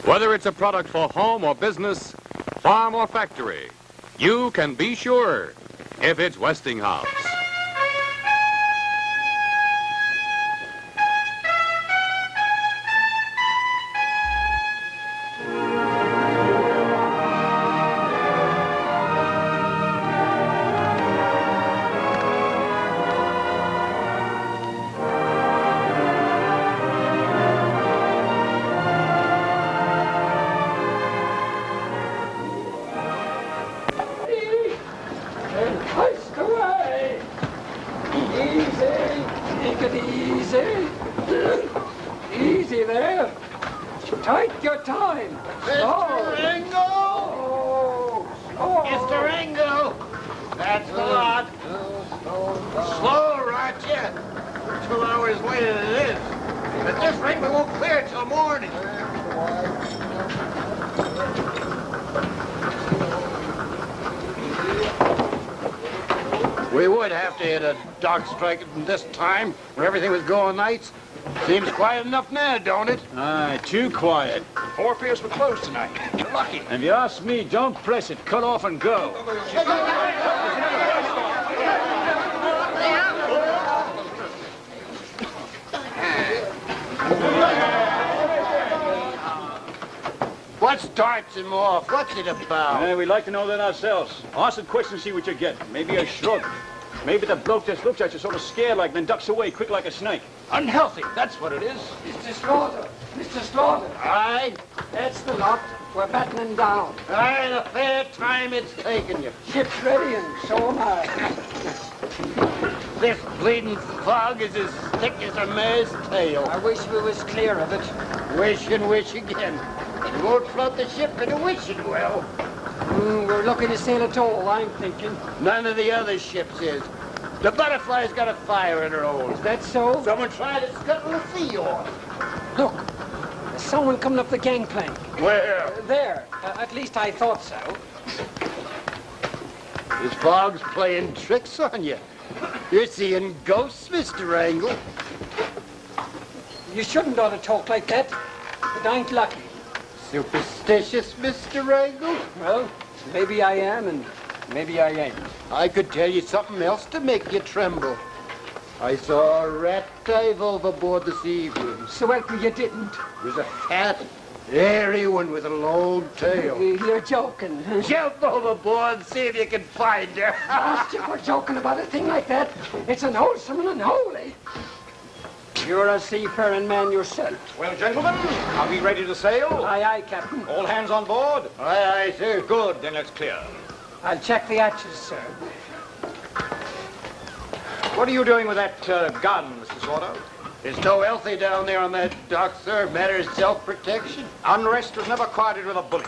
Whether it's a product for home or business, farm or factory, you can be sure if it's Westinghouse. Easy there. Take your time. Mr. Ringo! Mr. Ringo! That's a lot. Slow, Roger. 2 hours later than it is. But this ring we won't clear till morning. We would have to hit a dock strike at this time, when everything was going nice. Seems quiet enough now, don't it? Aye, too quiet. 4 piers were closed tonight. You're lucky. If you ask me, don't press it. Cut off and go. What starts him off? What's it about? We'd like to know that ourselves. Ask a question, see what you get. Maybe a shrug. Maybe the bloke just looks at you sort of scared like, then ducks away quick like a snake. Unhealthy, that's what it is. Mr. Slaughter. Mr. Slaughter. Aye? That's the lot. We're battening down. Aye, the fair time it's taken you. Ship's ready and so am I. This bleeding fog is as thick as a mare's tail. I wish we was clear of it. Wish and wish again. We won't float the ship in a wishing well. We're looking to sail at all, I'm thinking. None of the other ships is. The Butterfly's got a fire in her hold. Is that so? Someone tried to scuttle the sea off. Look, there's someone coming up the gangplank. Where? There. At least I thought so. This fog's playing tricks on you. You're seeing ghosts, Mr. Angle. You shouldn't ought to talk like that, but I ain't lucky. Superstitious, Mr. Angle? Well, maybe I am and maybe I ain't. I could tell you something else to make you tremble. I saw a rat dive overboard this evening. So help me you didn't. It was a fat, hairy one with a long tail. You're joking. Huh? Jump overboard and see if you can find her. Master, we're joking about a thing like that. It's an wholesome and unholy. You're a seafaring man yourself. Well, gentlemen, are we ready to sail? Aye, aye, Captain. All hands on board? Aye, aye, sir. Good, then let's clear. I'll check the hatches, sir. What are you doing with that gun, Mr. Slaughter? There's no healthy down there on that dock, sir. Matter of self-protection. Unrest was never quieted with a bullet.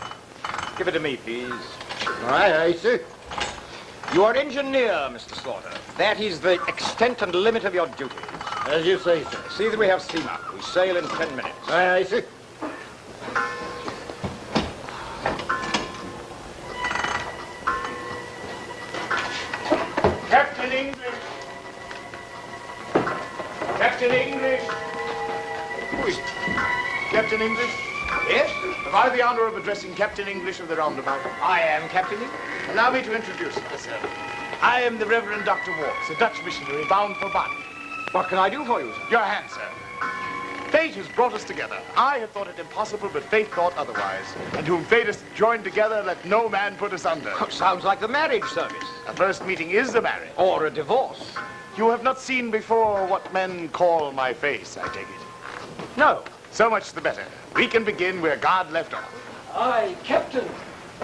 Give it to me, please. Aye, aye, sir. You are engineer, Mr. Slaughter. That is the extent and limit of your duties. As you say, sir. See that we have steam up. We sail in 10 minutes. Aye, aye, sir. Captain English! Captain English! Who is it? Captain English? Yes? Have I the honor of addressing Captain English of the Roundabout? I am Captain English. Allow me to introduce myself. I am the Reverend Dr. Watts, a Dutch missionary bound for Bali. What can I do for you, sir? Your hand, sir. Fate has brought us together. I had thought it impossible, but fate thought otherwise. And whom fate has joined together, let no man put us under. Oh, sounds like the marriage service. A first meeting is a marriage. Or a divorce. You have not seen before what men call my face, I take it. No. So much the better. We can begin where God left off. Aye, Captain.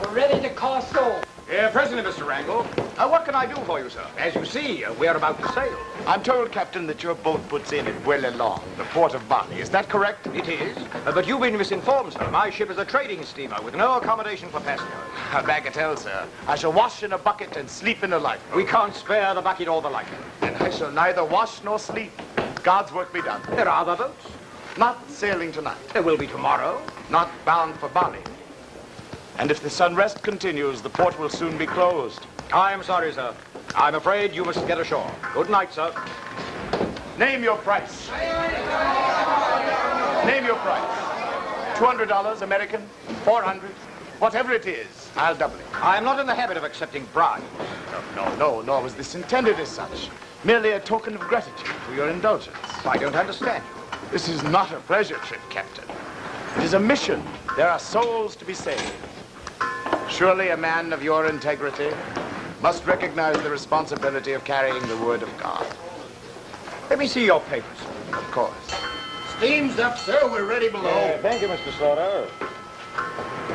We're ready to cast off. Presently, Mr. Wrangle. What can I do for you, sir? As you see, we're about to sail. I'm told, Captain, that your boat puts in at Bali, the port of Bali. Is that correct? It is. But you've been misinformed, sir. My ship is a trading steamer with no accommodation for passengers. A bagatelle, sir. I shall wash in a bucket and sleep in a lifeboat. We can't spare the bucket or the light. Then I shall neither wash nor sleep. God's work be done. There are other boats. Not sailing tonight. There will be tomorrow. Not bound for Bali. And if this unrest continues, the port will soon be closed. I am sorry, sir. I'm afraid you must get ashore. Good night, sir. Name your price. Name your price. $200 American, 400, whatever it is, I'll double it. I am not in the habit of accepting bribes. No, nor was this intended as such. Merely a token of gratitude for your indulgence. I don't understand you. This is not a pleasure trip, Captain. It is a mission. There are souls to be saved. Surely a man of your integrity must recognize the responsibility of carrying the word of God. Let me see your papers. Of course. Steam's up, sir. We're ready below. Thank you, Mr. Slaughter.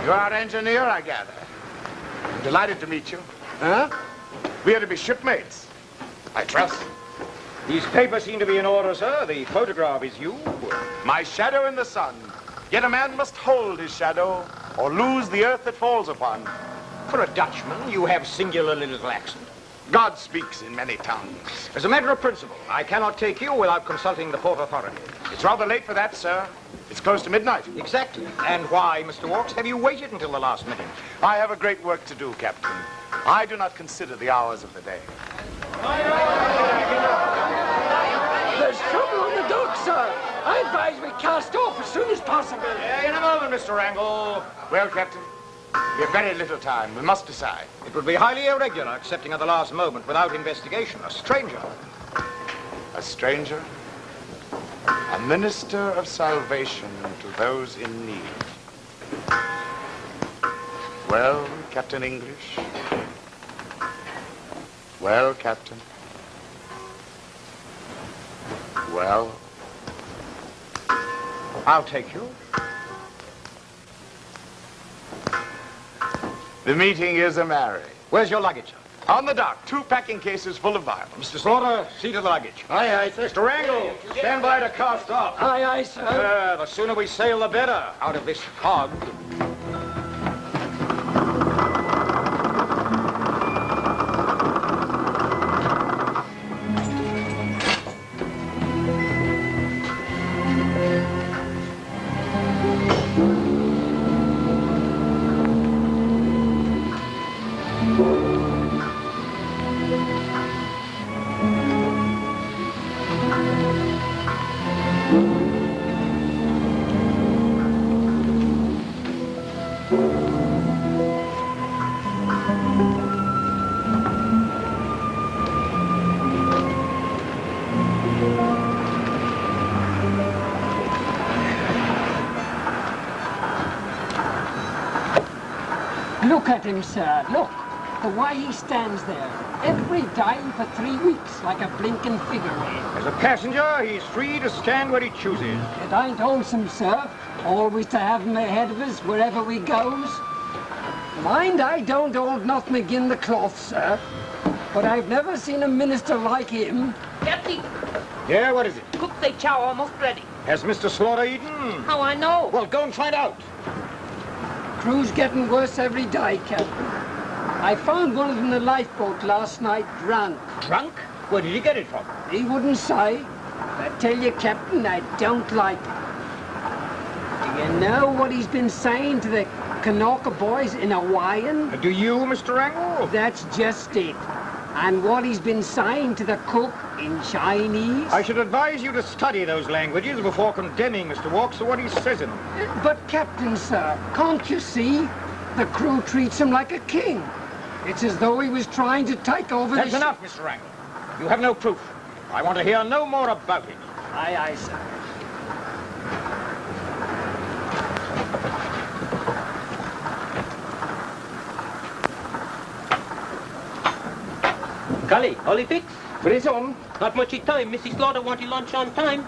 You're our engineer, I gather. I'm delighted to meet you. Huh? We are to be shipmates. I trust. These papers seem to be in order, sir. The photograph is you. My shadow in the sun. Yet a man must hold his shadow or lose the earth it falls upon. For a Dutchman, you have singular little accent. God speaks in many tongues. As a matter of principle, I cannot take you without consulting the port authority. It's rather late for that, sir. It's close to midnight. Exactly. And why, Mr. Walks, have you waited until the last minute? I have a great work to do, Captain. I do not consider the hours of the day. There's trouble on the dock, sir. I advise we cast off as soon as possible. In a moment, Mr. Wrangle. Well, Captain, we have very little time. We must decide. It would be highly irregular accepting at the last moment without investigation. A stranger. A stranger, a minister of salvation to those in need. Well, Captain English. Well, Captain. Well. I'll take you. The meeting is a marriage. Where's your luggage, sir? On the dock, 2 packing cases full of violence. Mr. Slaughter, see to the luggage. Aye, sir. Mr. Wrangle, stand by to cast off. Aye, sir. The sooner we sail, the better. Out of this fog. Look at him, sir. Look. The way he stands there. Every dime for 3 weeks, like a blinking figurine. As a passenger, he's free to stand where he chooses. It ain't wholesome, sir. Always to have him ahead of us wherever we goes. Mind, I don't hold nothing agin the cloth, sir. But I've never seen a minister like him. Captain, Yeah, what is it? cook the chow almost ready. Has Mr. Slaughter eaten? How I know? Well, go and find out. Crew's getting worse every day, Captain. I found one of them in the lifeboat last night, drunk. Drunk? Where did he get it from? He wouldn't say. I tell you, Captain, I don't like it. Do you know what he's been saying to the Kanaka boys in Hawaiian? Do you, Mr. Wrangle? That's just it. And what he's been saying to the cook in Chinese. I should advise you to study those languages before condemning Mr. Walks for what he says in them. But, Captain, sir, can't you see? The crew treats him like a king. It's as though he was trying to take over That's the enough, Mr. Wrangle. You have no proof. I want to hear no more about it. Aye, aye, sir. Cully, Ollie fix? Brace on. Not much time. Mrs. Slaughter wanted lunch on time.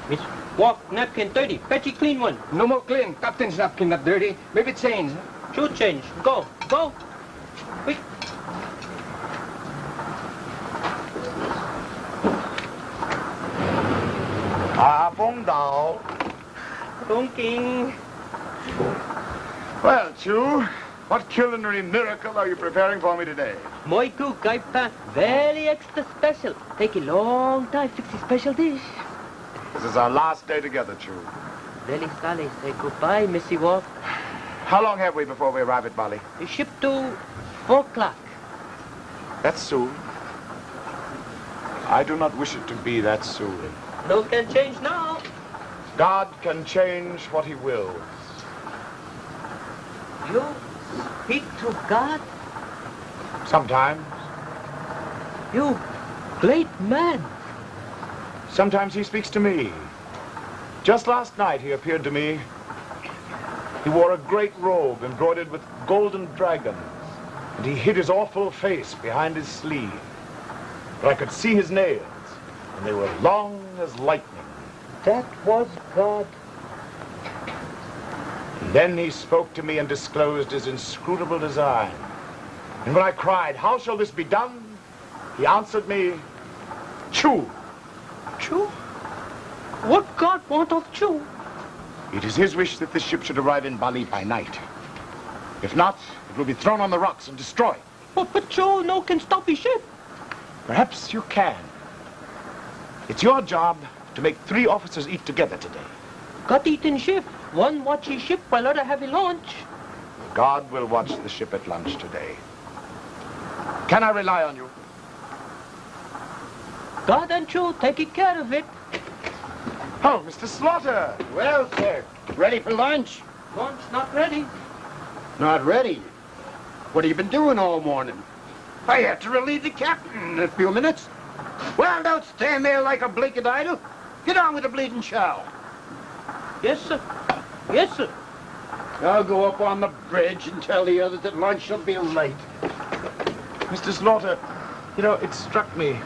Miss Walk, napkin dirty. Fetchy clean one. No more clean. Captain's napkin not dirty. Maybe change. Should change. Go, go. Quick. King. Well, Chu, what culinary miracle are you preparing for me today? My cook, I pack very extra special. Take a long time fix a special dish. This is our last day together, Chu. Very sorry. Say goodbye, Missy Walk. How long have we before we arrive at Bali? The ship to 4 o'clock. That's soon. I do not wish it to be that soon. No can change now. God can change what he wills. You speak to God? Sometimes. You great man. Sometimes he speaks to me. Just last night he appeared to me. He wore a great robe embroidered with golden dragons, and he hid his awful face behind his sleeve. But I could see his nails, and they were long as lightning. That was God. And then he spoke to me and disclosed his inscrutable design. And when I cried, "How shall this be done?" he answered me, "Chew." Chew? What God want of Chew? It is his wish that this ship should arrive in Bali by night. If not, it will be thrown on the rocks and destroyed. But Chew no can stop his ship. Perhaps you can. It's your job to make 3 officers eat together today. God eat in ship. One watch his ship while other have a lunch. God will watch the ship at lunch today. Can I rely on you? God and Chew taking care of it. Oh, Mr. Slaughter. Well, sir, ready for lunch? Lunch not ready. Not ready? What have you been doing all morning? I have to relieve the captain in a few minutes. Well, don't stand there like a blinking idol. Get on with the bleeding chow. Yes, sir. Yes, sir. I'll go up on the bridge and tell the others that lunch will be late. Mr. Slaughter, you know, it struck me.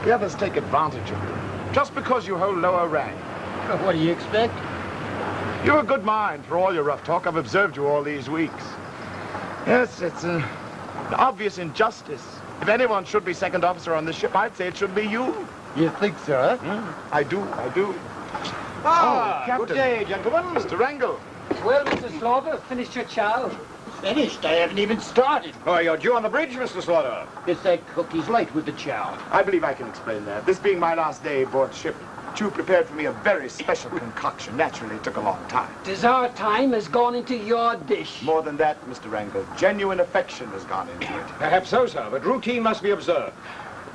The others take advantage of you. Just because you hold lower rank. What do you expect? You're a good mind for all your rough talk. I've observed you all these weeks. Yes, it's an obvious injustice. If anyone should be second officer on this ship, I'd say it should be you. You think so, huh? I do. Ah, Captain. good day, gentlemen. Mr. Wrangle. Well, Mr. Slaughter, finished your chow? Finished? I haven't even started. Oh, you're due on the bridge, Mr. Slaughter. It's that cook. He's late with the chow. I believe I can explain that. This being my last day aboard ship, Chew prepared for me a very special concoction. Naturally, it took a long time. Tis our time has gone into your dish. More than that, Mr. Wrangle, genuine affection has gone into it. Perhaps so, sir, but routine must be observed.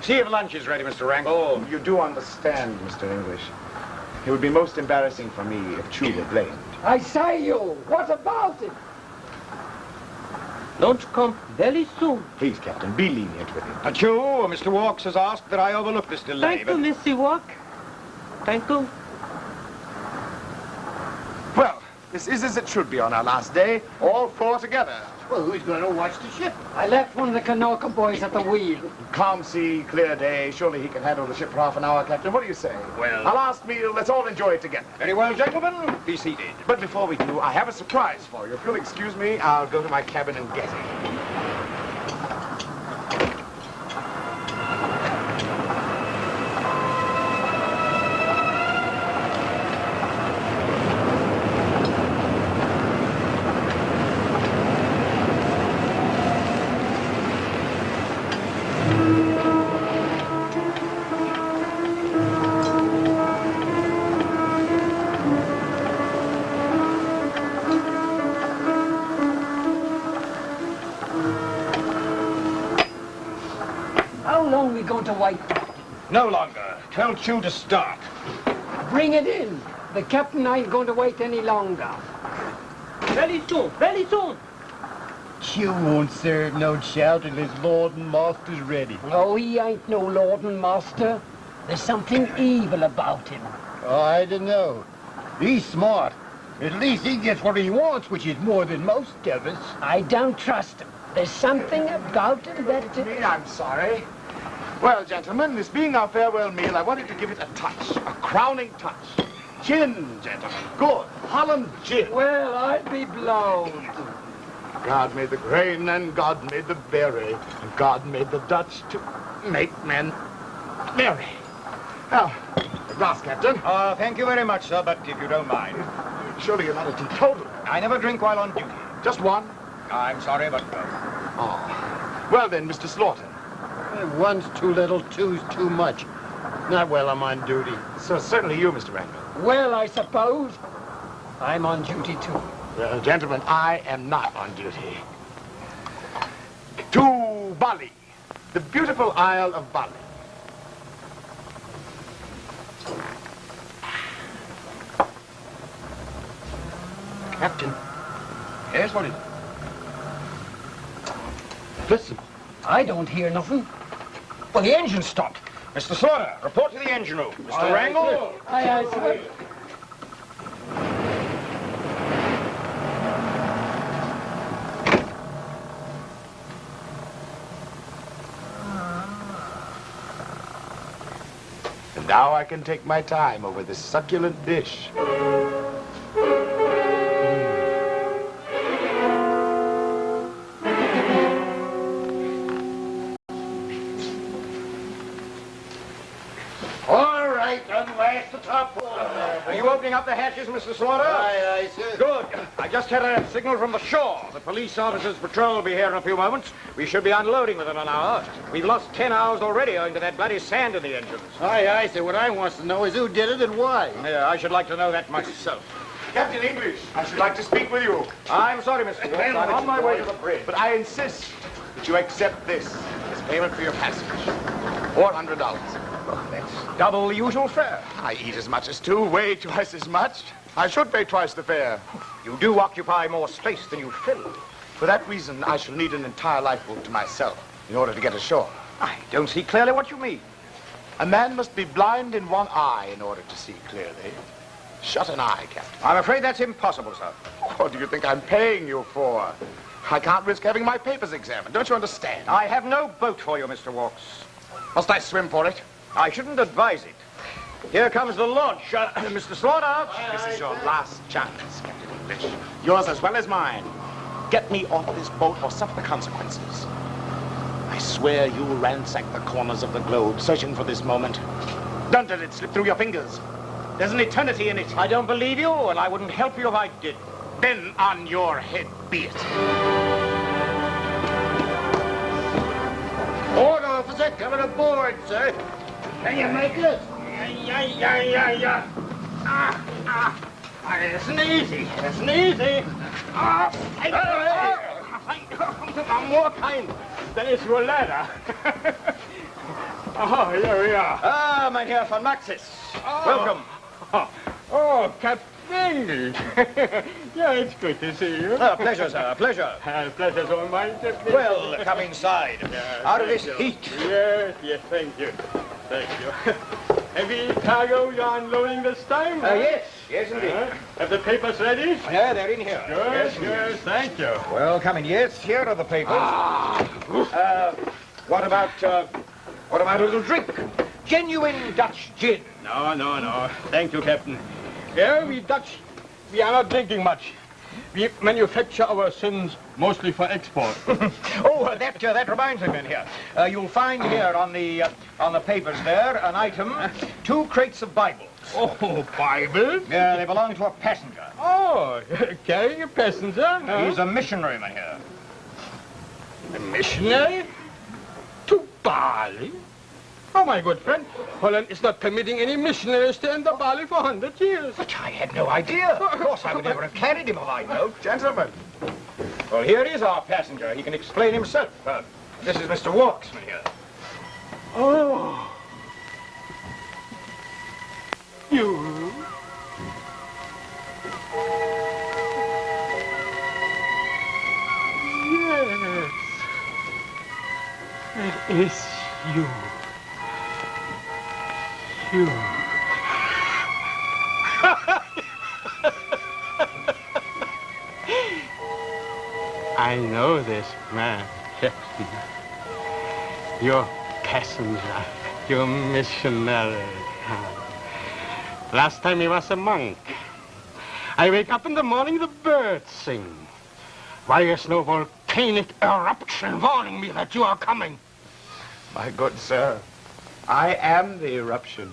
See if lunch is ready, Mr. Wrangle. Oh, you do understand, Mr. English. It would be most embarrassing for me if Chew were blamed. I say you, what about it? Lunch come very soon. Please, Captain, be lenient with him. Chew, Mr. Walks has asked that I overlook this delay. Thank you, Missy Walk. Thank you. Well, this is as it should be on our last day, all 4 together. Well, who's going to watch the ship? I left one of the Kanaka boys at the wheel. Calm sea, clear day. Surely he can handle the ship for half an hour, Captain. What do you say? Well- Our last meal, let's all enjoy it together. Very well, gentlemen. Be seated. But before we do, I have a surprise for you. If you'll excuse me, I'll go to my cabin and get it. How long we going to wait? No longer. Tell Chew to start. Bring it in. The captain ain't going to wait any longer. Very soon, very soon. You won't serve no chow till his lord and master's ready. Oh, he ain't no lord and master. There's something evil about him. Oh, I don't know. He's smart. At least he gets what he wants, which is more than most of us. I don't trust him. There's something about him that... I'm sorry. Well, gentlemen, this being our farewell meal, I wanted to give it a touch, a crowning touch. Gin, gentlemen. Good. Holland gin. Well, I'd be blown. God made the grain, and God made the berry, and God made the Dutch to make men merry. Now, a glass, Captain. Thank you very much, sir, but if you don't mind. Surely you're not a teetotaler. I never drink while on duty. Just one? I'm sorry, but no. Oh. Well then, Mr. Slaughter. One's too little, two's too much. Not while I'm on duty. So certainly you, Mr. Wrangle. Well, I suppose. I'm on duty too. Well, gentlemen, I am not on duty. To Bali, the beautiful Isle of Bali. Captain. Yes, what is it? Listen. I don't hear nothing. Well, the engine stopped. Mr. Slaughter, report to the engine room. Mr. Wrangle? Aye, sir. And now I can take my time over this succulent dish. All right, unlash the top. Are you opening up the hatches, Mr. Slaughter? Aye, sir. Good. I just had a signal from the shore. The police officers' patrol will be here in a few moments. We should be unloading within an hour. We've lost 10 hours already owing to that bloody sand in the engines. Aye, sir. What I wants to know is who did it and why. Yeah, I should like to know that myself. Captain English, I should like to speak with you. I'm sorry, Mr. Wolf. I'm on my way to the bridge. But I insist that you accept this as payment for your passage. $400. That's double the usual fare. I eat as much as two, weigh twice as much. I should pay twice the fare. You do occupy more space than you fill. For that reason, I shall need an entire lifeboat to myself in order to get ashore. I don't see clearly what you mean. A man must be blind in one eye in order to see clearly. Shut an eye, Captain. I'm afraid that's impossible, sir. What do you think I'm paying you for? I can't risk having my papers examined. Don't you understand? I have no boat for you, Mr. Walks. Must I swim for it? I shouldn't advise it. Here comes the launch. Mr. Slaughter. This is your last chance, Captain English. Yours as well as mine. Get me off this boat or suffer the consequences. I swear you'll ransack the corners of the globe searching for this moment. Don't let it slip through your fingers. There's an eternity in it. I don't believe you, and I wouldn't help you if I did. Then on your head be it. Port officer coming aboard, sir. Can you make it? Yeah. Isn't easy. Isn't easy. I'm more kind. That is your ladder. Oh, here we are. Ah, mein Herr von Maxis. Welcome. Oh, Captain English. Yeah, it's good to see you. Pleasure, sir. Pleasure. Pleasure's all mine, Captain. Well, come inside. Out of this heat. Yes, thank you. Thank you. Heavy cargo you're unloading this time? Yes, indeed. Have the papers ready? Yeah, they're in here. Good, thank you. Well, come in. Yes, here are the papers. What about a little drink? Genuine Dutch gin. No. Thank you, Captain. Yeah, we Dutch, we are not drinking much. We manufacture our sins mostly for export. That reminds me, men here. You'll find here on the papers there an item, 2 crates of Bibles. Oh, Bible? Yeah, they belong to a passenger. Oh, carrying a passenger? Huh? He's a missionary, man here. A missionary? To Bali? Oh, my good friend, Holland is not permitting any missionaries to enter Bali for 100 years. But I had no idea. Of course, I would never have carried him if I'd known. Gentlemen. Well, here is our passenger. He can explain himself. This is Mr. Walks, man here. Oh. You? Yes. It is you. You. I know this man, Captain. Your passenger, your missionary. Last time he was a monk. I wake up in the morning, the birds sing. Why is no volcanic eruption warning me that you are coming? My good sir, I am the eruption.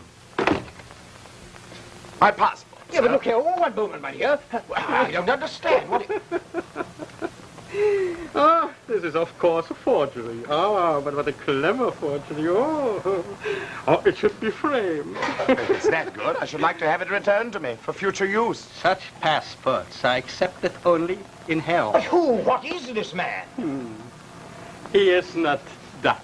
My passport. Yeah, but look here, one moment, my dear. I don't understand. What? Ah, this is of course a forgery. Ah, but what a clever forgery. Oh, it should be framed. If it's that good, I should like to have it returned to me for future use. Such passports are accepted only in hell. But who? What is this man? He is not Dutch.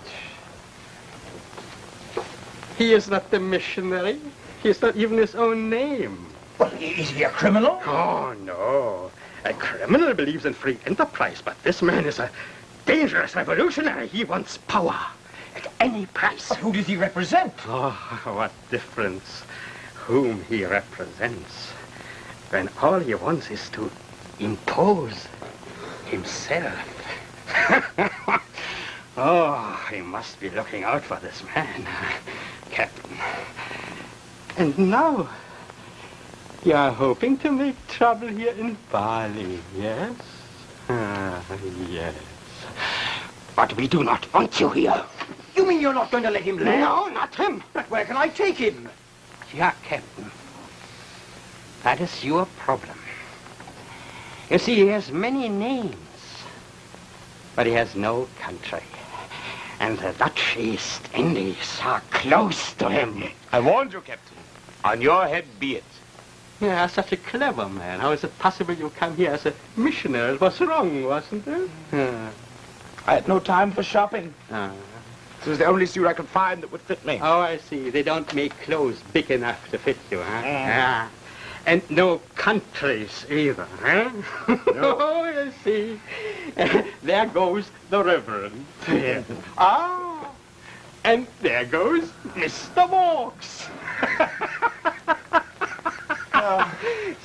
He is not the missionary. He is not even his own name. Well, is he a criminal? Oh, no. A criminal believes in free enterprise, but this man is a dangerous revolutionary. He wants power at any price. Who does he represent? Oh, what difference whom he represents when all he wants is to impose himself. Oh, he must be looking out for this man, Captain. And now, you are hoping to make trouble here in Bali, yes? Yes. But we do not want you here. You mean you're not going to let him land? No, not him. But where can I take him? Yeah, Captain. That is your problem. You see, he has many names, but he has no country. And the Dutch East Indies are close to him. I warned you, Captain. On your head be it. Yeah, such a clever man. How is it possible you come here as a missionary? It was wrong, wasn't it? I had no time for shopping. This was the only suit I could find that would fit me. Oh, I see. They don't make clothes big enough to fit you, huh? Yeah. And no countries either, huh? No. Oh, I see. There goes the Reverend. Yeah. Ah, and there goes Mr. Walks.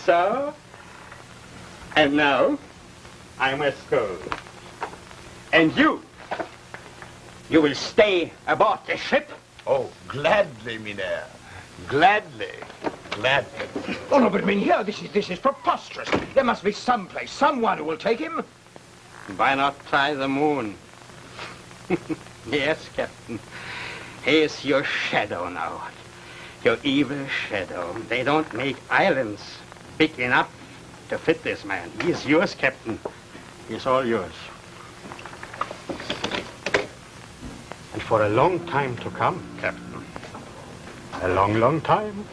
So, and now, I must go. And you will stay aboard the ship? Oh, gladly, Mynheer. Gladly. Gladly. Oh, no, but I mean, here, this is preposterous. There must be some place, someone who will take him. Why not try the moon? Yes, Captain. Here's your shadow now. Your evil shadow. They don't make islands big enough to fit this man. He is yours, Captain. He's all yours. And for a long time to come, Captain. A long, long time.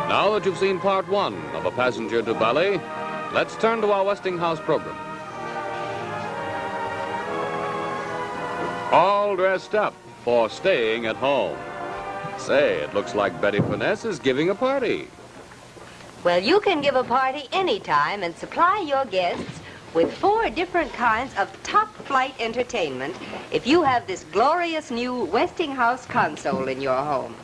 Now that you've seen part one of A Passenger to Bali, let's turn to our Westinghouse program. All dressed up for staying at home. Say, it looks like Betty Finesse is giving a party. Well, you can give a party anytime and supply your guests with 4 different kinds of top-flight entertainment if you have this glorious new Westinghouse console in your home.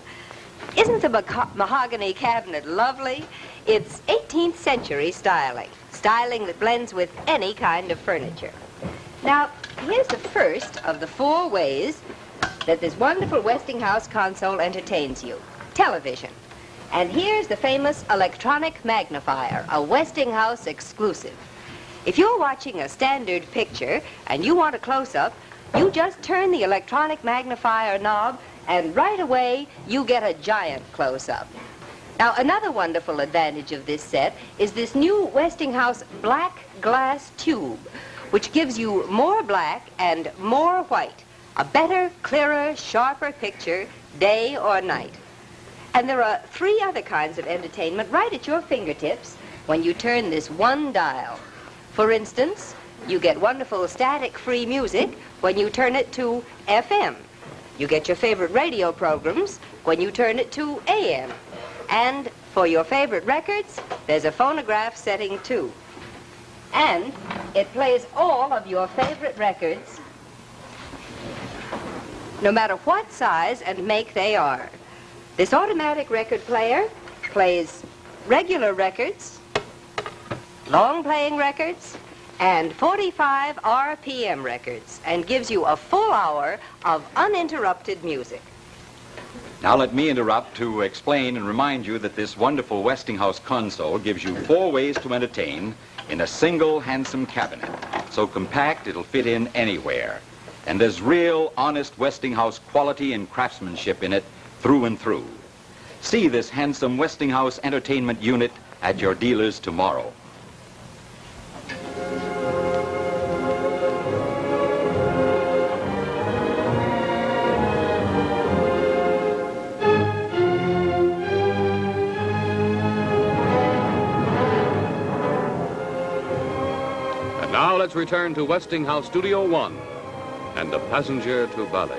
Isn't the mahogany cabinet lovely? It's 18th century styling that blends with any kind of furniture. Now, here's the first of the 4 ways that this wonderful Westinghouse console entertains you. Television. And here's the famous electronic magnifier, a Westinghouse exclusive. If you're watching a standard picture and you want a close-up, you just turn the electronic magnifier knob and right away you get a giant close-up. Now, another wonderful advantage of this set is this new Westinghouse black glass tube, which gives you more black and more white. A better, clearer, sharper picture, day or night. And there are 3 other kinds of entertainment right at your fingertips when you turn this one dial. For instance, you get wonderful static-free music when you turn it to FM. You get your favorite radio programs when you turn it to AM. And for your favorite records, there's a phonograph setting too. And it plays all of your favorite records, no matter what size and make they are. This automatic record player plays regular records, long-playing records, and 45 RPM records, and gives you a full hour of uninterrupted music. Now let me interrupt to explain and remind you that this wonderful Westinghouse console gives you 4 ways to entertain in a single handsome cabinet. So compact it'll fit in anywhere. And there's real, honest Westinghouse quality and craftsmanship in it through and through. See this handsome Westinghouse entertainment unit at your dealers tomorrow. let's return to Westinghouse Studio 1 and a passenger to Bali.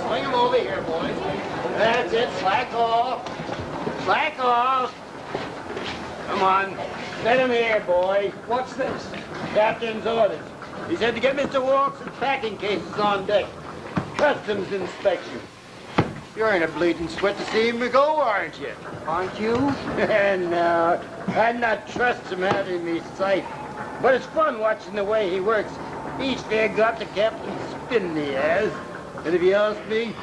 Swing him over here, boys. That's it. Slack off. Slack off. Come on. Set him here, boy. What's this? Captain's orders. He said to get Mr. Walks' packing cases on deck. Customs inspection. You're in a bleeding sweat to see him go, aren't you? Aren't you? No, I'd not trust him having me sight. But it's fun watching the way he works. He's fair got the captain's spin, he has. And if you ask me,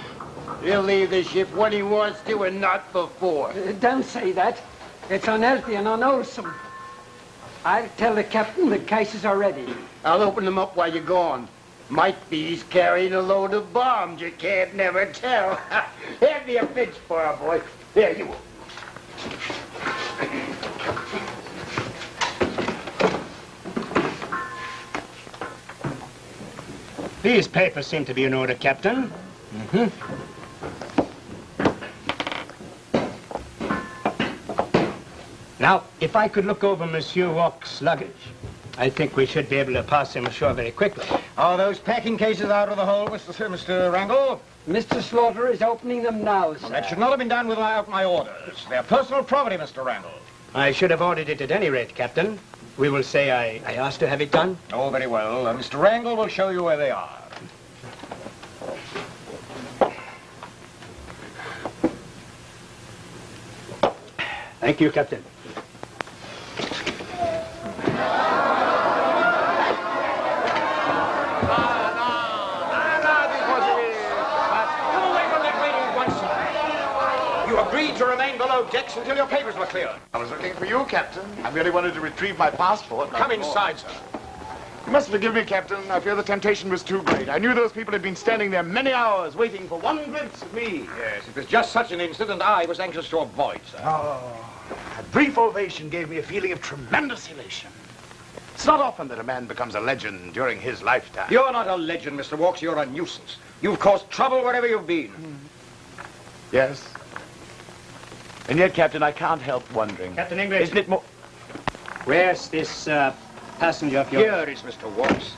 he'll leave the ship when he wants to and not before. Don't say that. It's unhealthy and unwholesome. I'll tell the captain the cases are ready. I'll open them up while you're gone. Might be he's carrying a load of bombs. You can't never tell. Hand me a pinch for her, boy. There, you. These papers seem to be in order, Captain. Now, if I could look over Monsieur Walk's luggage, I think we should be able to pass him ashore very quickly. Are those packing cases out of the hole, Mr. Wrangle? Mr. Slaughter is opening them now, sir. That should not have been done without my orders. They're personal property, Mr. Wrangle. I should have ordered it at any rate, Captain. We will say I asked to have it done. Oh, very well. Mr. Wrangle will show you where they are. Thank you, Captain. You agreed to remain below decks until your papers were cleared. I was looking for you, Captain. I merely wanted to retrieve my passport. Come inside, sir. You must forgive me, Captain. I fear the temptation was too great. I knew those people had been standing there many hours waiting for one glimpse of me. Yes, it was just such an incident I was anxious to avoid, sir. A brief ovation gave me a feeling of tremendous elation. It's not often that a man becomes a legend during his lifetime. You're not a legend, Mr. Walks. You're a nuisance. You've caused trouble wherever you've been. Yes. And yet, Captain, I can't help wondering. Captain English. Isn't it more... Where's this passenger of yours? Here is Mr. Walks.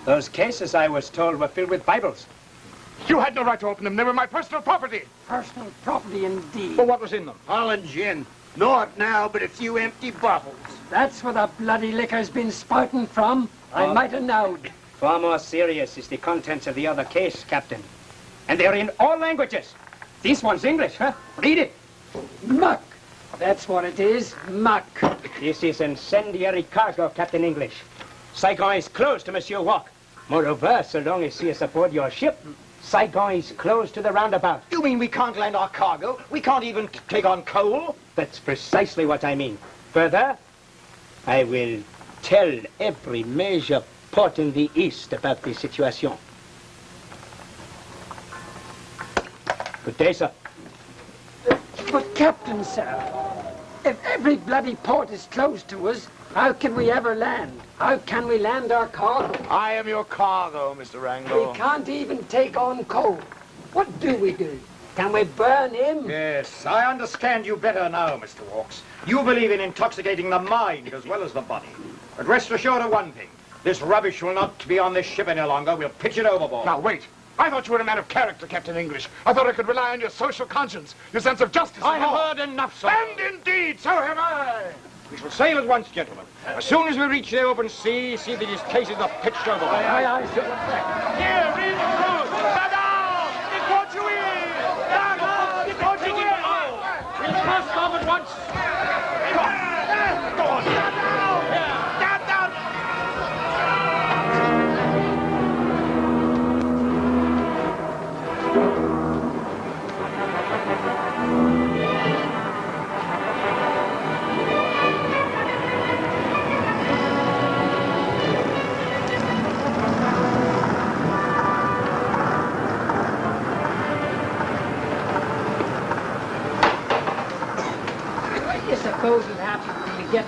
Those cases, I was told, were filled with Bibles. You had no right to open them. They were my personal property. Personal property indeed. Well, what was in them? Holland gin. Naught now but a few empty bottles. That's where the bloody liquor's been spouting from. I might have known. Far more serious is the contents of the other case, Captain. And they're in all languages. This one's English, huh? Read it. Muck. That's what it is. Muck. This is incendiary cargo, Captain English. Saigon is closed to Monsieur Walk. Moreover, so long as he is aboard your ship, Saigon is closed to the roundabout. You mean we can't land our cargo? We can't even take on coal? That's precisely what I mean. Further, I will tell every major port in the East about the situation. Good day, sir. But, Captain, sir, if every bloody port is closed to us, how can we ever land? How can we land our cargo? I am your cargo, Mr. Wrangle. We can't even take on coal. What do we do? Can we burn him? Yes, I understand you better now, Mr. Walks. You believe in intoxicating the mind as well as the body. But rest assured of one thing. This rubbish will not be on this ship any longer. We'll pitch it overboard. Now, wait. I thought you were a man of character, Captain English. I thought I could rely on your social conscience, your sense of justice. I have heard enough, sir. And indeed, so have I. We shall sail at once, gentlemen. As soon as we reach the open sea, see that his cases are pitched overboard. Aye, sir. Here, read the truth. Madame! Deport you in! Madame! Deport you in! We'll cast off at once. Go on! Stand down! Stand down!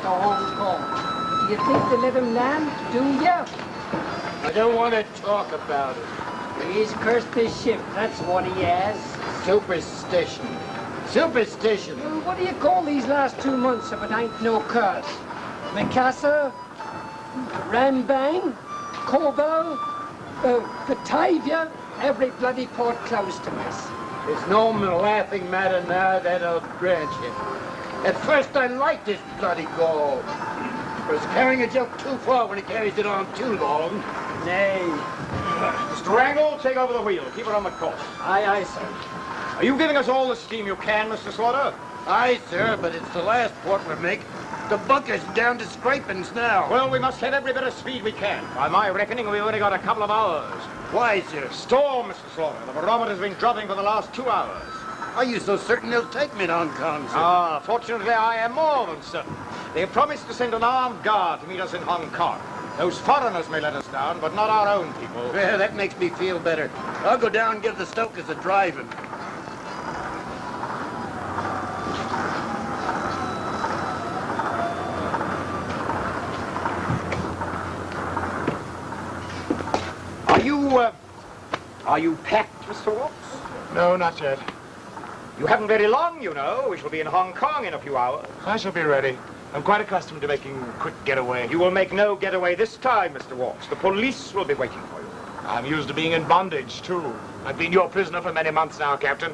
to Hong Kong. Do you think they let him land? Do ya? I don't want to talk about it. He's cursed this ship, that's what he has. Superstition. Superstition. Well, what do you call these last 2 months if it ain't no curse? Mikasa, Rambang, Kobo, Batavia, every bloody port close to us. There's no laughing matter now, that I'll grant you. At first I liked this bloody goal. But it's carrying a joke too far when it carries it on too long. Nay. Mr. Wrangle, take over the wheel. Keep her on the course. Aye, aye, sir. Are you giving us all the steam you can, Mr. Slaughter? Aye, sir, but it's the last port we make. The bunker's down to scrapings now. Well, we must have every bit of speed we can. By my reckoning, we've only got a couple of hours. Why, sir? Storm, Mr. Slaughter. The barometer's been dropping for the last 2 hours. Are you so certain they'll take me to Hong Kong, sir? Ah, fortunately, I am more than certain. They have promised to send an armed guard to meet us in Hong Kong. Those foreigners may let us down, but not our own people. Well, that makes me feel better. I'll go down and give the stokers a driving. Are you packed, Mr. Watts? No, not yet. You haven't very long, you know. We shall be in Hong Kong in a few hours. I shall be ready. I'm quite accustomed to making quick getaway. You will make no getaway this time, Mr. Watts. The police will be waiting for you. I'm used to being in bondage, too. I've been your prisoner for many months now, Captain.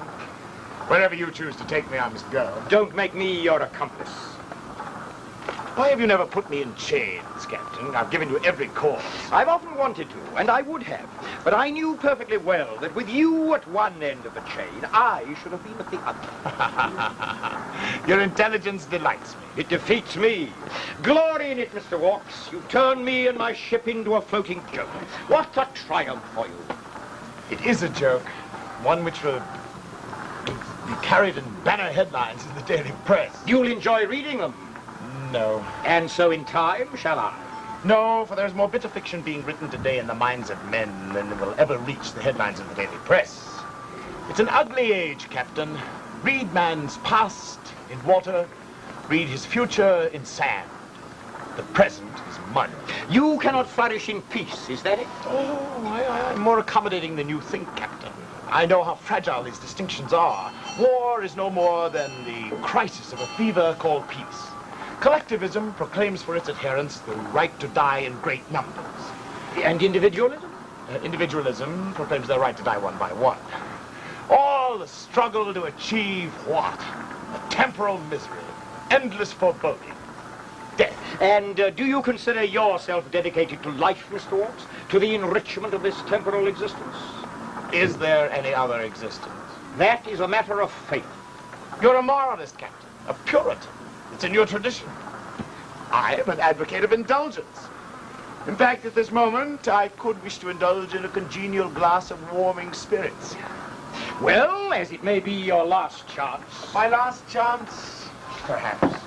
Wherever you choose to take me, I must go. Don't make me your accomplice. Why have you never put me in chains, Captain? I've given you every cause. I've often wanted to, and I would have. But I knew perfectly well that with you at one end of the chain, I should have been at the other. Your intelligence delights me. It defeats me. Glory in it, Mr. Watts. You turned me and my ship into a floating joke. What a triumph for you. It is a joke. One which will be carried in banner headlines in the daily press. You'll enjoy reading them. No. And so in time shall I. No, for there's more bitter fiction being written today in the minds of men than will ever reach the headlines of the daily press. It's an ugly age, Captain. Read man's past in water, read his future in sand. The present is mud. You cannot flourish in peace, is that it? Oh, I'm more accommodating than you think, Captain. I know how fragile these distinctions are. War is no more than the crisis of a fever called peace. Collectivism proclaims for its adherents the right to die in great numbers. And individualism? Individualism proclaims their right to die one by one. All the struggle to achieve what? A temporal misery, endless foreboding, death. And do you consider yourself dedicated to life, Mr. Watts? To the enrichment of this temporal existence? Is there any other existence? That is a matter of faith. You're a moralist, Captain, a Puritan. It's in your tradition. I am an advocate of indulgence. In fact, at this moment, I could wish to indulge in a congenial glass of warming spirits. Well, as it may be your last chance. My last chance? Perhaps.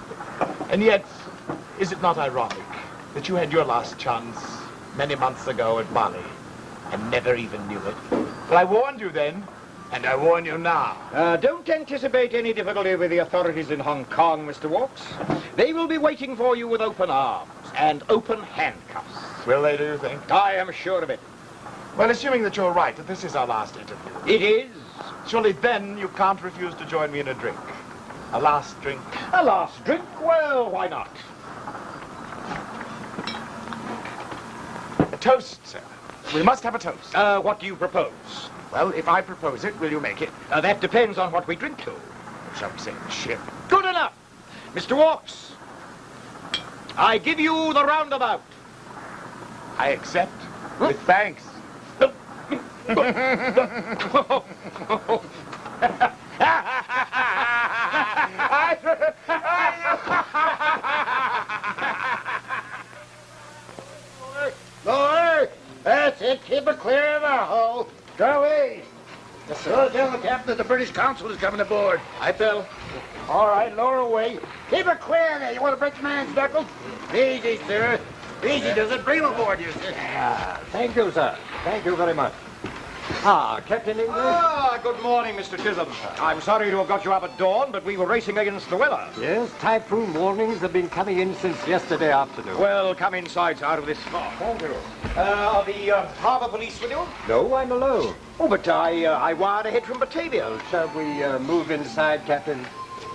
And yet, is it not ironic that you had your last chance many months ago at Bali and never even knew it? But I warned you then, and I warn you now. Don't anticipate any difficulty with the authorities in Hong Kong, Mr. Watts. They will be waiting for you with open arms and open handcuffs. Will they, do you think? I am sure of it. Well, assuming that you're right, that this is our last interview. It is. Surely then you can't refuse to join me in a drink. A last drink. A last drink? Well, why not? A toast, sir. We must have a toast. What do you propose? Well, if I propose it, will you make it? That depends on what we drink to. Shall we say the ship? Good enough. Mr. Watts, I give you the roundabout. I accept. With thanks. Lower! That's it. Keep it clear of the hull. Go away. Just tell the captain that the British consul is coming aboard. Aye, Bill. All right, lower away. Keep it clear there. You want to break the man's knuckles? Easy, sir. Easy does it. Bring him aboard, you sir. Thank you, sir. Thank you very much. Ah, Captain English? Ah, good morning, Mr. Chisholm. I'm sorry to have got you up at dawn, but we were racing against the weather. Yes, typhoon warnings have been coming in since yesterday afternoon. Well, come inside, sir, out of this fog. Thank you. Are the harbour police with you? No, I'm alone. Oh, but I wired ahead from Batavia. Shall we move inside, Captain?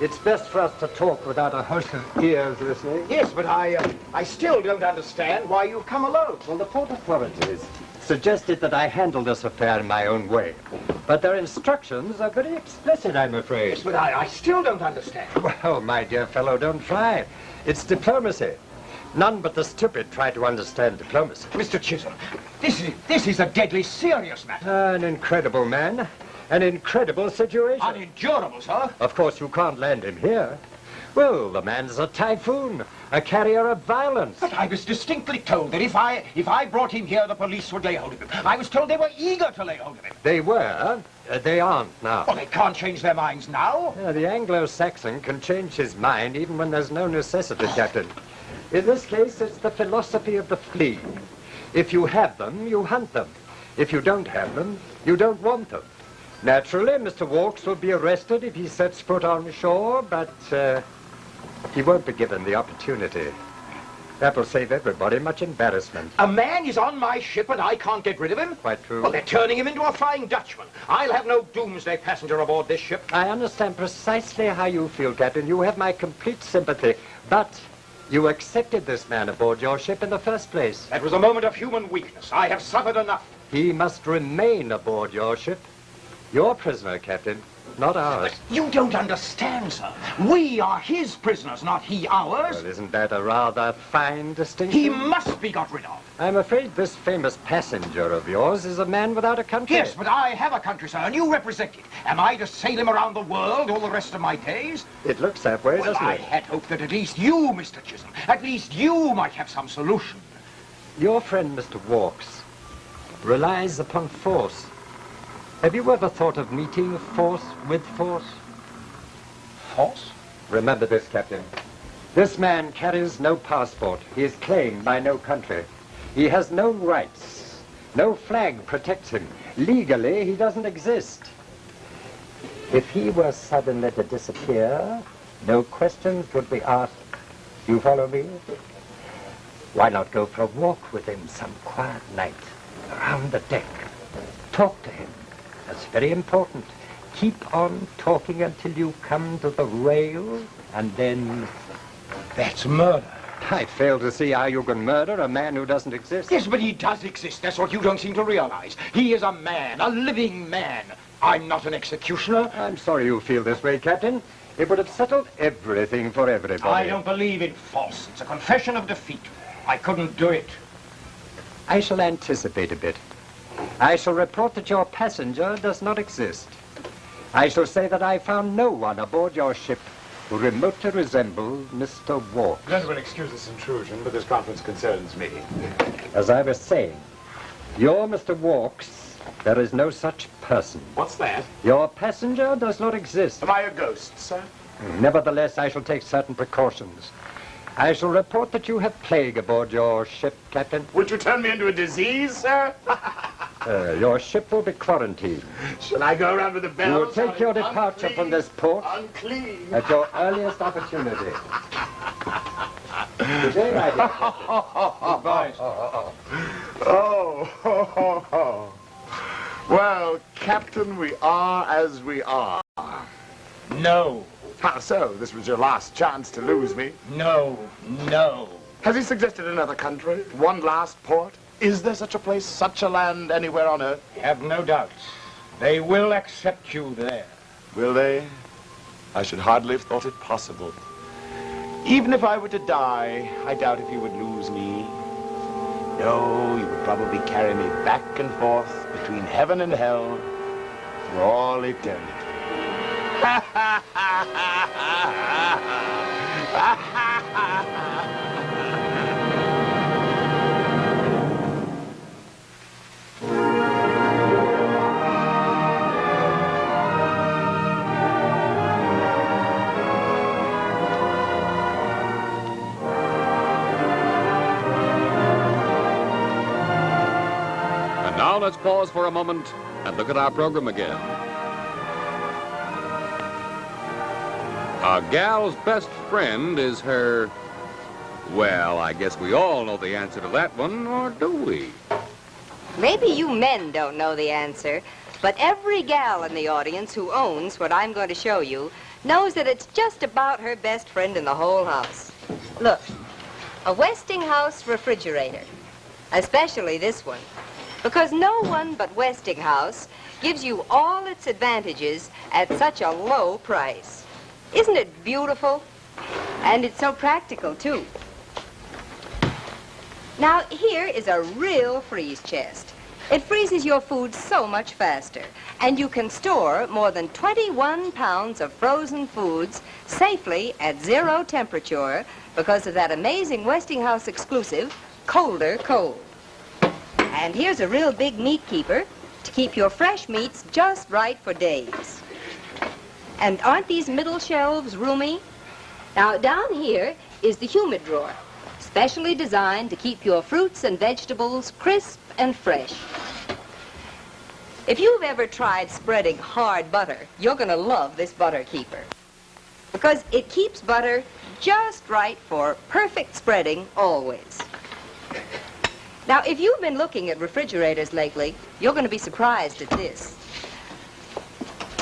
It's best for us to talk without a host of ears listening. Yes, but I still don't understand why you've come alone. Well, the port authorities suggested that I handle this affair in my own way. But their instructions are very explicit, I'm afraid. Yes, but I still don't understand. Well, my dear fellow, don't try. It's diplomacy. None but the stupid try to understand diplomacy. Mr. Chisholm, this is a deadly serious matter. An incredible man. An incredible situation. Unendurable, sir. Of course, you can't land him here. Well, the man's a typhoon, a carrier of violence. But I was distinctly told that if I brought him here, the police would lay hold of him. I was told they were eager to lay hold of him. They were. They aren't now. Well, they can't change their minds now. Yeah, the Anglo-Saxon can change his mind even when there's no necessity, Captain. In this case, it's the philosophy of the flea. If you have them, you hunt them. If you don't have them, you don't want them. Naturally, Mr. Walks will be arrested if he sets foot on shore, but he won't be given the opportunity. That will save everybody much embarrassment. A man is on my ship and I can't get rid of him? Quite true. Well, they're turning him into a Flying Dutchman. I'll have no doomsday passenger aboard this ship. I understand precisely how you feel, Captain. You have my complete sympathy. But you accepted this man aboard your ship in the first place. That was a moment of human weakness. I have suffered enough. He must remain aboard your ship. Your prisoner, Captain, not ours. But you don't understand, sir. We are his prisoners, not he ours. Well, isn't that a rather fine distinction? He must be got rid of. I'm afraid this famous passenger of yours is a man without a country. Yes, but I have a country, sir, and you represent it. Am I to sail him around the world all the rest of my days? It looks that way, Well, doesn't I it? had hoped that at least you, Mr. Chisholm, at least you might have some solution. Your friend, Mr. Walks, relies upon force. Have you ever thought of meeting force with force? Force? Remember this, Captain. This man carries no passport. He is claimed by no country. He has no rights. No flag protects him. Legally, he doesn't exist. If he were suddenly to disappear, no questions would be asked. You follow me? Why not go for a walk with him some quiet night, around the deck? Talk to him. That's very important. Keep on talking until you come to the rail, and then... That's murder. I fail to see how you can murder a man who doesn't exist. Yes, but he does exist. That's what you don't seem to realize. He is a man, a living man. I'm not an executioner. I'm sorry you feel this way, Captain. It would have settled everything for everybody. I don't believe in force. It's a confession of defeat. I couldn't do it. I shall anticipate a bit. I shall report that your passenger does not exist. I shall say that I found no one aboard your ship who remotely resembled Mr. Walks. Gentlemen, excuse this intrusion, but this conference concerns me. As I was saying, you're Mr. Walks. There is no such person. What's that? Your passenger does not exist. Am I a ghost, sir? Nevertheless, I shall take certain precautions. I shall report that you have plague aboard your ship, Captain. Would you turn me into a disease, sir? Your ship will be quarantined. Shall I go around with the You bells? will take your departure from this port Unclean. at your earliest opportunity. Good day, my dear Captain. Goodbye. Oh. Well, Captain, we are as we are. No. How so? This was your last chance to lose me. No. Has he suggested another country? One last port? Is there such a place, such a land anywhere on Earth? Have no doubts. They will accept you there. Will they? I should hardly have thought it possible. Even if I were to die, I doubt if you would lose me. No, you would probably carry me back and forth between heaven and hell for all eternity. And now let's pause for a moment and look at our program again. A gal's best friend is her... Well, I guess we all know the answer to that one, or do we? Maybe you men don't know the answer, but every gal in the audience who owns what I'm going to show you knows that it's just about her best friend in the whole house. Look, a Westinghouse refrigerator, especially this one, because no one but Westinghouse gives you all its advantages at such a low price. Isn't it beautiful? And it's so practical, too. Now, here is a real freeze chest. It freezes your food so much faster, and you can store more than 21 pounds of frozen foods safely at 0 temperature because of that amazing Westinghouse exclusive, Colder Cold. And here's a real big meat keeper to keep your fresh meats just right for days. And aren't these middle shelves roomy? Now, down here is the humid drawer, specially designed to keep your fruits and vegetables crisp and fresh. If you've ever tried spreading hard butter, you're going to love this butter keeper, because it keeps butter just right for perfect spreading always. Now, if you've been looking at refrigerators lately, you're going to be surprised at this.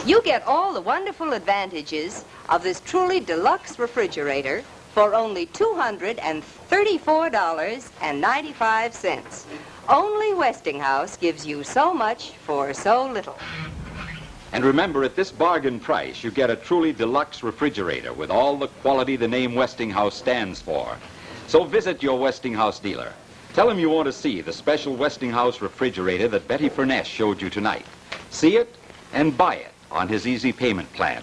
You get all the wonderful advantages of this truly deluxe refrigerator for only $234.95. Only Westinghouse gives you so much for so little. And remember, at this bargain price, you get a truly deluxe refrigerator with all the quality the name Westinghouse stands for. So visit your Westinghouse dealer. Tell him you want to see the special Westinghouse refrigerator that Betty Furness showed you tonight. See it and buy it on his easy payment plan.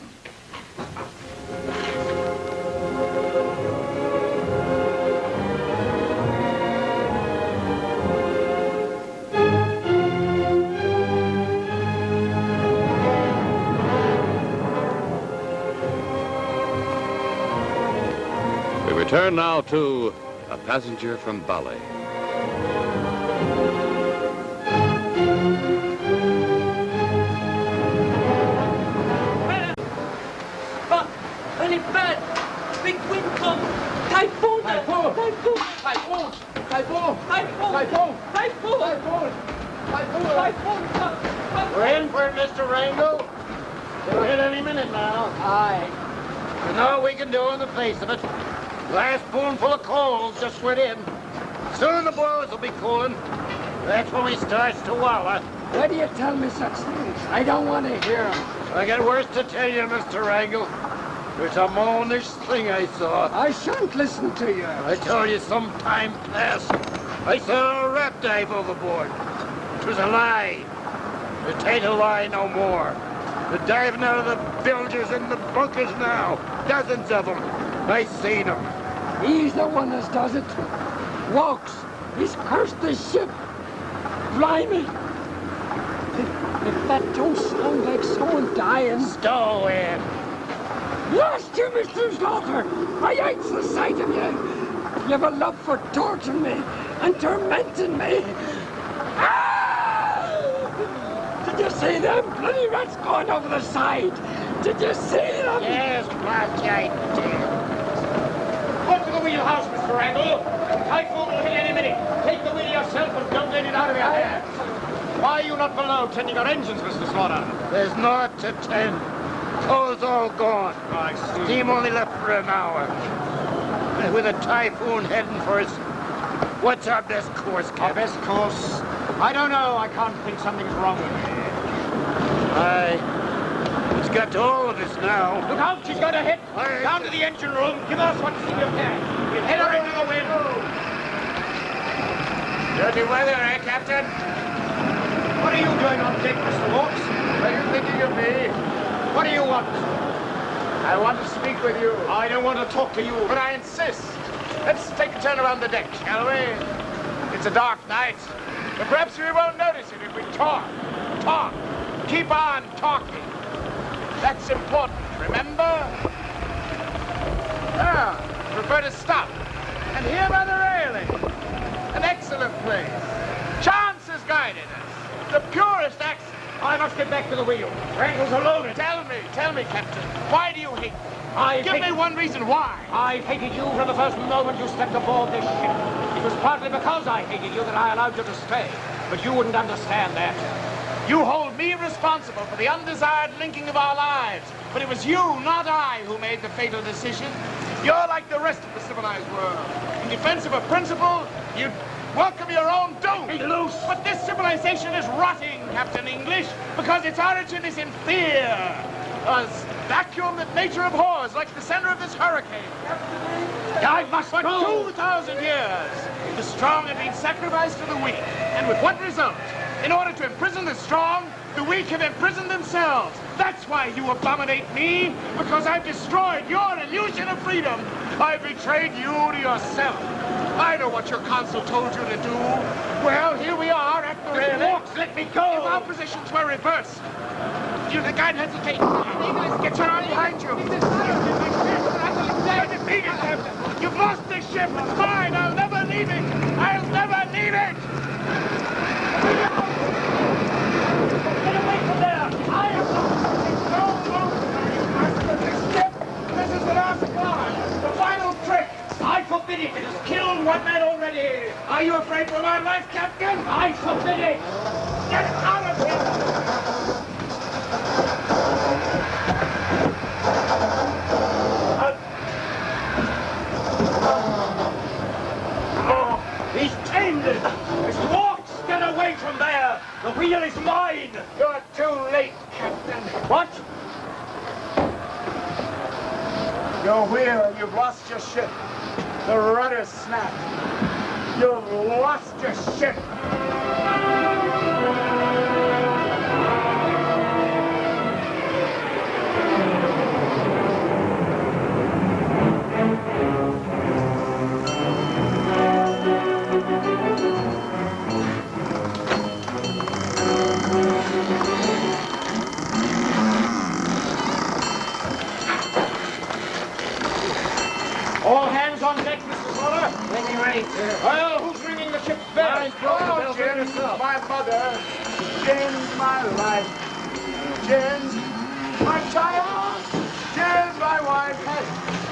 We return now to A Passenger from Bali. Really bad. Big wind come. Typhoon. Typhoon. Typhoon. Typhoon! Typhoon. Typhoon! Typhoon. Typhoon! Typhoon! Typhoon. We're in for it, Mr. Rango. It'll hit any minute now. Aye. There's all we can do in the face of it. Last spoonful of coals just went in. Soon the boils will be cooling. That's when we starts to wallow. Why do you tell me such things? I don't want to hear them. I got worse to tell you, Mr. Rango. There's a mawnish thing I saw. I shan't listen to you. I told you some time past. I saw a rat dive overboard. It was a lie. It ain't a lie no more. They're diving out of the bilges in the bunkers now. Dozens of them. I seen them. He's the one that does it. Walks. He's cursed the ship. Blimey. If that don't sound like someone dying. Stow in. Lost you, Mr. Slaughter. I hates the sight of you. You have a love for torturing me and tormenting me. Ah! Did you see them bloody rats going over the side? Did you see them? Yes, Blotch, I did. Go to the wheelhouse, Mr. Rango. Typhoon will hit any minute. Take the wheel yourself and don't let it out of your hands. Why are you not below tending your engines, Mr. Slaughter? There's naught to tend. Coal's all gone. I see. Steam only left for an hour. And with a typhoon heading for us, what's our best course, Our Captain? best course? I don't know. I can't think something's wrong with me. Aye. It's got to all of us now. Look out, she's going to hit. Aye. Down to the engine room. Give us what steam you can. We'll head her into the wind. Dirty weather, eh, Captain? What are you doing on deck, Mr. Walks? Are you thinking of me? What do you want? I want to speak with you. I don't want to talk to you. But I insist. Let's take a turn around the deck, shall we? It's a dark night, but perhaps we won't notice it if we talk. Talk. Keep on talking. That's important, remember? Now, prefer to stop. And here by the railing. An excellent place. Chance has guided us. The purest accent. I must get back to the wheel. Rangles are loaded. Tell me, Captain, why do you hate me? Give me hated- one reason why. I hated you from the first moment you stepped aboard this ship. It was partly because I hated you that I allowed you to stay. But you wouldn't understand that. You hold me responsible for the undesired linking of our lives. But it was you, not I, who made the fatal decision. You're like the rest of the civilized world. In defense of a principle, you welcome your own doom. Be loose. But this civilization is rotting, Captain English, because its origin is in fear. A vacuum that nature abhors, like the center of this hurricane. I must For go. 2,000 years, the strong have been sacrificed to the weak. And with what result? In order to imprison the strong, the weak have imprisoned themselves. That's why you abominate me, because I've destroyed your illusion of freedom. I've betrayed you to yourself. I know what your consul told you to do. Well, here we are at the railing. Walks, let me go. If our positions were reversed, you think I'd hesitate? English, get your arm behind you. You've lost this ship. It's mine. I'll never leave it. I'll never leave it. Get away from there. I am This is the last card. The final trick. I forbid it. It has killed one man already. Are you afraid for my life, Captain? I forbid it. Get out of here. He's tamed it. Mr. Walks, get away from there. The wheel is mine. You're too late, Captain. What? Your wheel, you've lost your ship. The rudder snapped. You've lost your ship. All hands on deck, Mr. Slaughter. Ready. Well, who's ringing the ship's bell? Oh, Jim, my mother. Jim's my life. Jim's my child. Jim's my wife.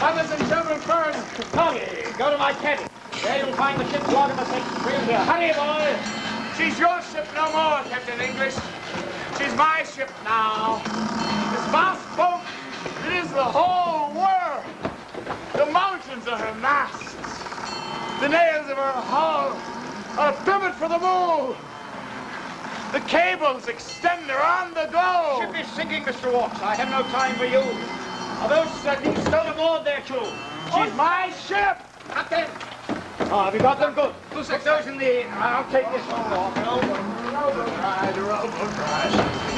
Others and children first. Tommy, go to my cabin. There you'll find the ship's log and the section. Bring him here. Hurry, boy. She's your ship no more, Captain English. She's my ship now. This vast boat, it is the whole world. The mountains are her masts. The nails of her hull are a pivot for the move. The cables extend around the globe. Ship is sinking, Mr. Walks. I have no time for you. Are those things stowed aboard there, too? She's my ship. Captain. Oh, have you got them? Good. We'll stick those in the... I'll take this one off.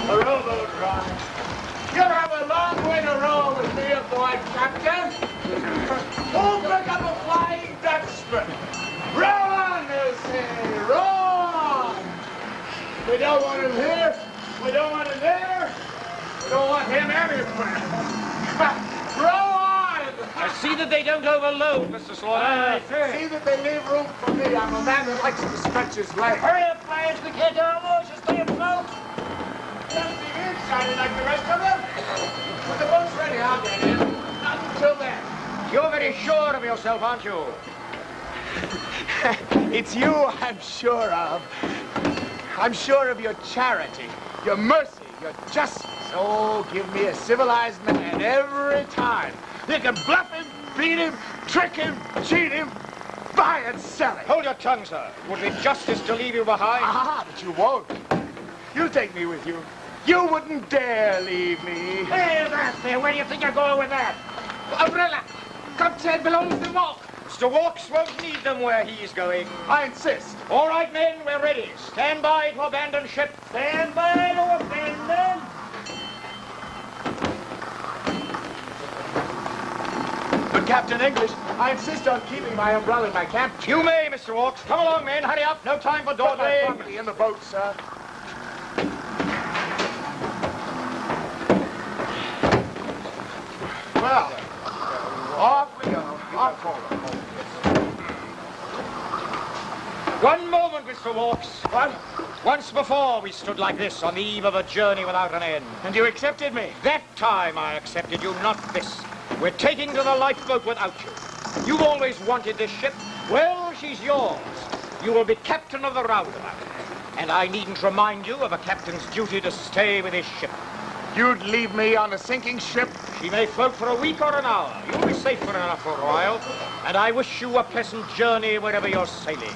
A rowboat ride. You'll have a long way to row with me aboard, Captain. Who'll pick up a flying Dutchman? Row on, they say. Row on. We don't want him here. We don't want him there. We don't want him anywhere. Row on. See that they don't overload, Mr. Slaughter. See that they leave room for me. I'm a man that likes to stretch his legs. Hurry up, lads. We can't almost just stay afloat. Doesn't seem excited like the rest of them. When the boat's ready, I'll get in. Not until then. You're very sure of yourself, aren't you? It's you I'm sure of. I'm sure of your charity, your mercy, your justice. Oh, give me a civilized man every time. You can bluff him, beat him, trick him, cheat him, buy and sell him. Hold your tongue, sir. It would be justice to leave you behind. Ah, but you won't. You'll take me with you. You wouldn't dare leave me. Hey, there. Where do you think you're going with that? Umbrella. Cocktail belongs to Walk. Mr. Walks won't need them where he's going. I insist. All right, men, we're ready. Stand by to abandon ship. Stand by to abandon. But Captain English, I insist on keeping my umbrella in my camp. You may, Mr. Walks. Come along, men. Hurry up. No time for Put my dawdling. property in the boat, sir. Well, off we go. Off. One moment, Mr. Walks. Once before we stood like this on the eve of a journey without an end. And you accepted me? That time I accepted you, not this. We're taking to the lifeboat without you. You've always wanted this ship. Well, she's yours. You will be captain of the roundabout. And I needn't remind you of a captain's duty to stay with his ship. You'd leave me on a sinking ship? She may float for a week or an hour. You'll be safe enough for a while. And I wish you a pleasant journey wherever you're sailing.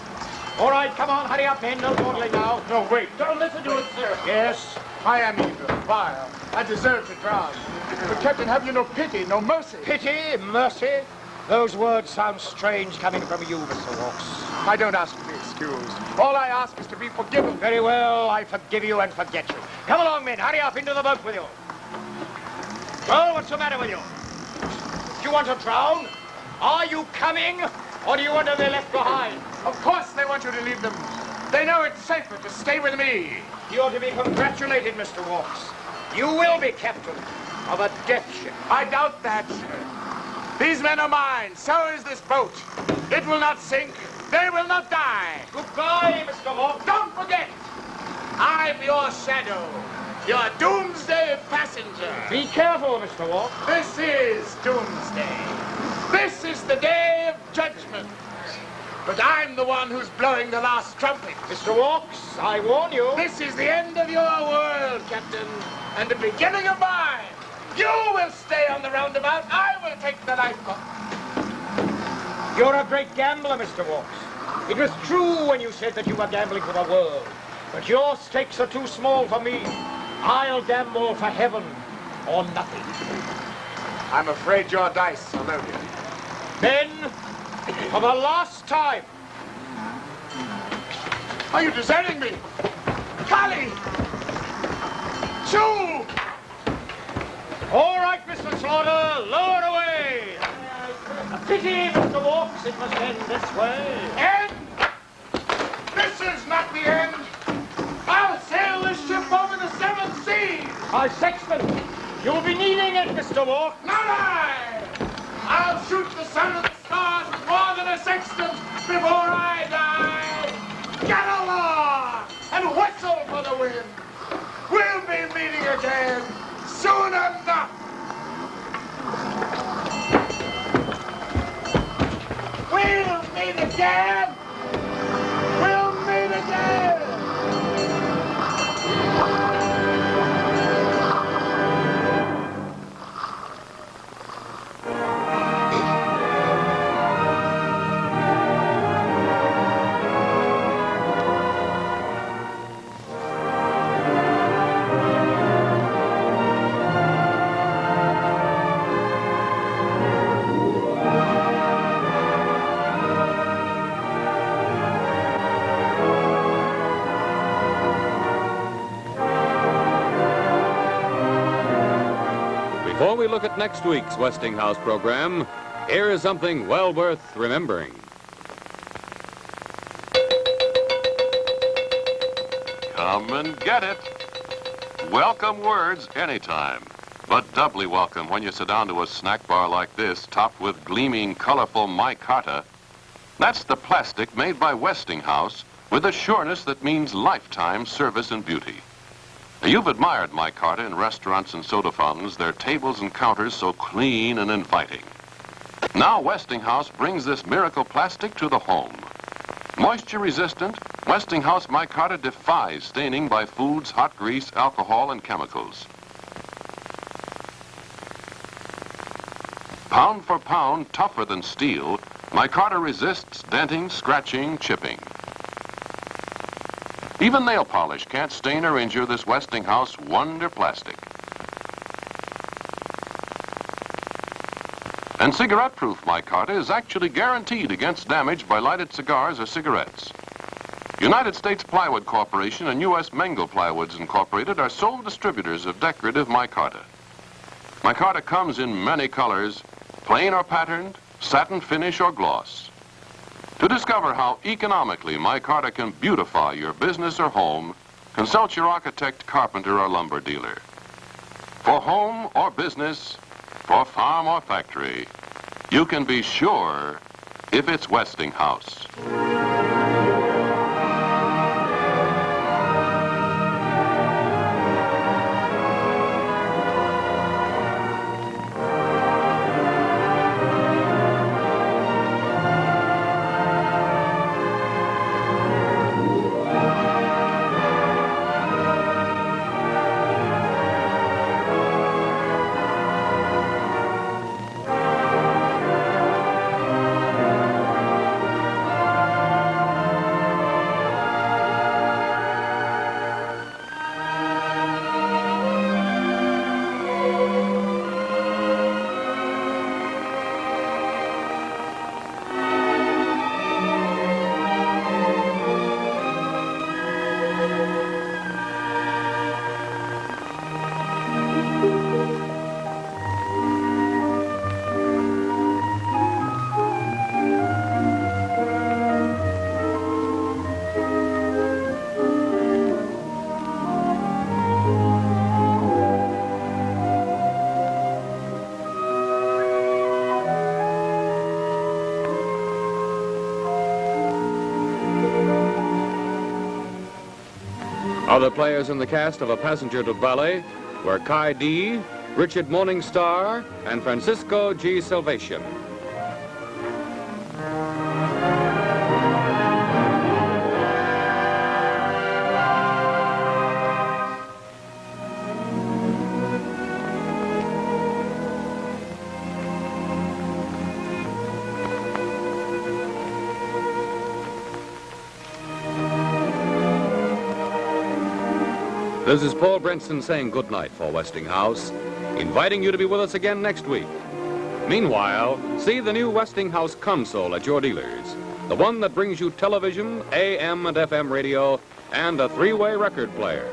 All right, come on, hurry up, men. No dawdling now. No, wait. Don't listen to it, sir. Yes? I am evil, vile. I deserve to drown. But, Captain, have you no pity, no mercy? Pity? Mercy? Those words sound strange coming from you, Mr. Walks. I don't ask to be excused. All I ask is to be forgiven. Very well, I forgive you and forget you. Come along, men. Hurry up into the boat with you. Well, what's the matter with you? Do you want to drown? Are you coming? Or do you want to be left behind? Of course they want you to leave them. They know it's safer to stay with me. You ought to be congratulated, Mr. Walks. You will be captain of a death ship. I doubt that. These men are mine. So is this boat. It will not sink. They will not die. Goodbye, Mr. Walks. Don't forget, I'm your shadow. Your doomsday passenger. Be careful, Mr. Walks. This is doomsday. This is the day of judgment. But I'm the one who's blowing the last trumpet. Mr. Walks, I warn you. This is the end of your world, Captain, and the beginning of mine. You will stay on the roundabout. I will take the lifeboat. You're a great gambler, Mr. Walks. It was true when you said that you were gambling for the world. But your stakes are too small for me. I'll gamble for heaven or nothing. I'm afraid your dice are loaded. Then, for the last time. Are you deserting me? Kali! Shoo! All right, Mr. Slaughter, lower away. A pity, Mr. Walks, it must end this way. End? This is not the end. I'll sail this ship over the seven seas. My sexton, you'll be needing it, Mr. Walks. Not I! I'll shoot the sun and the stars with more than a sextant before I die. Get along and whistle for the wind. We'll be meeting again soon enough. We'll meet again. We'll meet again. Before we look at next week's Westinghouse program, here is something well worth remembering. Come and get it. Welcome words anytime, but doubly welcome when you sit down to a snack bar like this, topped with gleaming, colorful micarta. That's the plastic made by Westinghouse with a sureness that means lifetime service and beauty. You've admired micarta in restaurants and soda fountains, their tables and counters so clean and inviting. Now Westinghouse brings this miracle plastic to the home. Moisture resistant, Westinghouse micarta defies staining by foods, hot grease, alcohol, and chemicals. Pound for pound, tougher than steel, micarta resists denting, scratching, chipping. Even nail polish can't stain or injure this Westinghouse wonder plastic. And cigarette-proof micarta is actually guaranteed against damage by lighted cigars or cigarettes. United States Plywood Corporation and U.S. Mengo Plywoods Incorporated are sole distributors of decorative micarta. Micarta comes in many colors, plain or patterned, satin finish or gloss. To discover how economically micarta can beautify your business or home, consult your architect, carpenter, or lumber dealer. For home or business, for farm or factory, you can be sure if it's Westinghouse. Other players in the cast of A Passenger to Bali were Kai D., Richard Morningstar, and Francisco G. Salvation. This is Paul Brinson saying good night for Westinghouse, inviting you to be with us again next week. Meanwhile, see the new Westinghouse console at your dealers, the one that brings you television, AM and FM radio, and a three-way record player.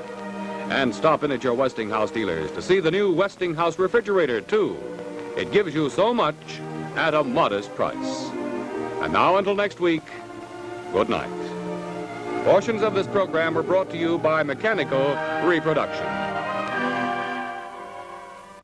And stop in at your Westinghouse dealers to see the new Westinghouse refrigerator, too. It gives you so much at a modest price. And now until next week, good night. Portions of this program were brought to you by Mechanical Reproduction.